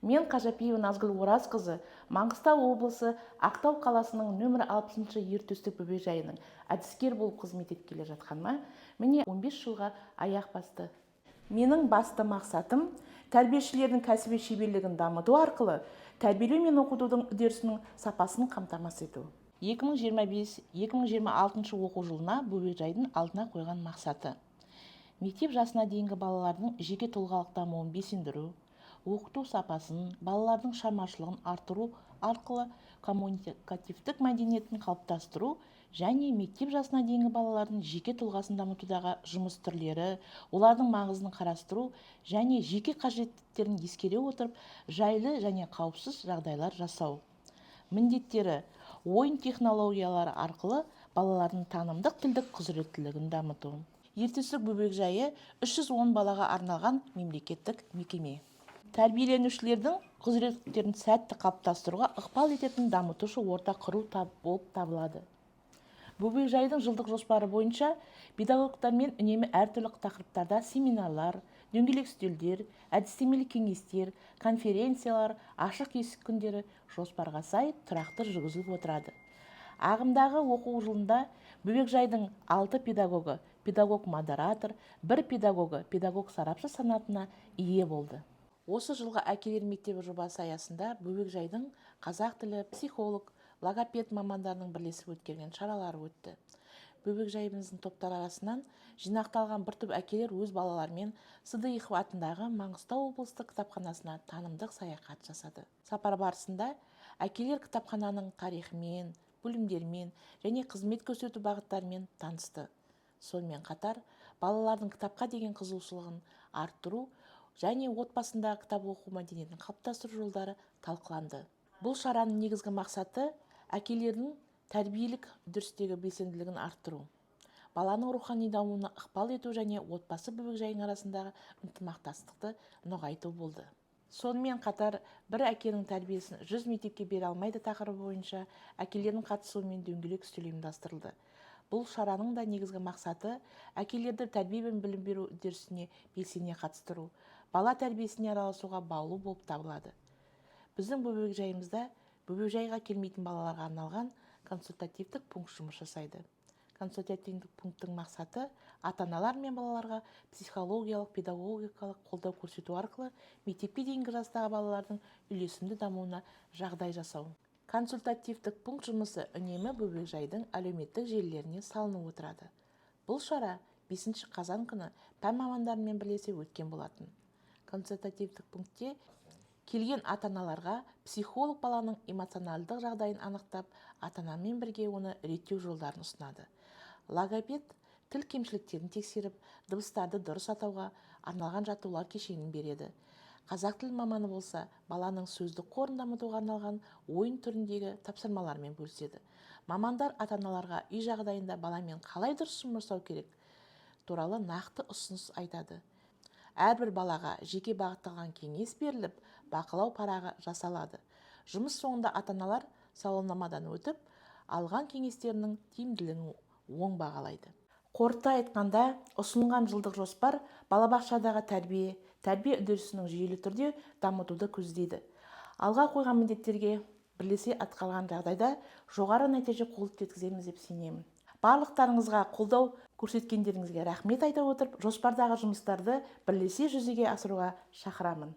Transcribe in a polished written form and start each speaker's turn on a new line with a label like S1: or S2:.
S1: Мен Қажапиева Назгүл Оразқызы, Маңғыстау облысы Ақтау қаласының нөмір 60-шы ертөстік бөбекжайының әдіскер болып қызмет етіп келе жатқаныма міне 15 жылға аяқ басты. Менің басты мақсатым тәрбиешілердің кәсіби шеберлігін дамыту арқылы тәрбиелеу мен оқытудың үдерісінің сапасын қамтамасыз ету. 2025-2026 оқу жылына бөбекжайдың алдына қойған мақсаты: мектеп жасына дейінгі балалардың жеке тұлғалық дамуын белсендіру, оқыту сапасын, балалардың шығармашылығын арттыру арқылы коммуникативтік мәдениетін қалыптастыру және мектеп жасына дейінгі балалардың жеке тұлғасын дамытудағы жұмыс түрлері, олардың маңызын қарастыру және жеке қажеттіліктерін ескере отырып жайлы және қауіпсіз жағдайлар жасау. Міндеттері: ойын технологиялары арқылы балалардың танымдық тілдік құзыреттілігін дамыту. Ертөстік бөбекжайы 310 балаға арналған мемлекеттік мекеме. Тәрбиеленушілердің құзыреттерін сәтті қалыптастыруға ықпал ететін дамытушы орта құру болып табылады. Бөбекжайдың жылдық жоспары бойынша педагогтармен үнемі әртүрлі тақырыптарда семинарлар, дөңгелек үстелдер, әдістемелік кеңестер, конференциялар, ашық есік күндері жоспарға сай тұрақты жүргізіліп отырады. Ағымдағы оқу жылында бөбекжайдың 6 педагогы педагог-модератор, 1 педагогы педагог-сарапшы санатына ие болды. Осы жылғы әкелер мектебі жобасы аясында бөбекжайдың қазақ тілі, психолог, логопед мамандарының бірлесіп өткерген шаралары өтті. Бөбекжайымыздың топтар арасынан жинақталған бір топ әкелер өз балаларымен Сыдықов атындағы Маңғыстау облыстық кітапханасына танымдық саяхат жасады. Сапар барысында әкелер кітапхананың тарихымен, бөлімдерімен және қызмет көрсету бағыттарымен танысты. Сонымен қатар балалардың кітапқа деген қызығушылығын арттыру және отбасындағы кітап оқу мәдениетін қалыптастыру жолдары талқыланды. Бұл шараның негізгі мақсаты әкелердің тәрбиелік үдерістегі белсенділігін арттыру, баланың рухани дамуына ықпал ету және отбасы бөбекжайының арасындағы ынтымақтастықты нығайту болды. Сонымен қатар бір әкенің тәрбиесін 100 мектепке бере алмайды тақырыбы бойынша әкелердің қатысуымен дөңгелек үстел ұйымдастырылды. Бұл шараның да негізгі мақсаты әкелерді тәрбие мен білім беру үдерісіне белсене қатыстыру, бала тәрбиесіне араласуға баулу болып табылады. Біздің бөбекжайымызда бөбекжайға келмейтін балаларға арналған консультативтік пункт жұмыс жасайды. Консультативтік пункттың мақсаты ата-аналар мен балаларға психологиялық, педагогикалық қолдау көрсету арқылы мектепке дейінгі жастағы балалардың үйлесімді дамуына жағдай жасау. Консультативтік пункт жұмысы үнемі бөбекжайдың әлеуметтік желілеріне салынып отырады. Бұл шара 5 қазан күні пән мамандарымен бірлесе өткен болатын. Консультативтік пунктте келген ата-аналарға психолог баланың эмоционалдық жағдайын анықтап, ата-анамен бірге оны реттеу жолдарын ұсынады. Логопед тіл кемшіліктерін тексеріп, дыбыстарды дұрыс атауға арналған жаттығулар кешенін береді. Қазақ тіл маманы болса, баланың сөздік қорын дамытуға арналған ойын түріндегі тапсырмалармен бөліседі. Мамандар ата-аналарға үй жағдайында баламен қалай дұрыс жұмыс жасау керек туралы нақты ұсыныс айтады. Әрбір балаға жеке бағытталған кеңес беріліп, бақылау парағы жасалады. Жұмыс соңында ата-аналар сауалнамадан өтіп, алған кеңестерінің тиімділігін оң бағалайды. Қорыта айтқанда, ұсынылған жылдық жоспар балабақшадағы тәрбие үдерісінің жүйелі түрде дамытуды көздейді. Алға қойған міндеттерге бірлесе атқарған жағдайда жоғары нәтиже қол жеткіземіз деп сенемін. Барлықтарыңызға қолдау көрсеткендеріңізге рахмет айта отырып, жоспардағы жұмыстарды бірлесе жүзеге асыруға шақырамын.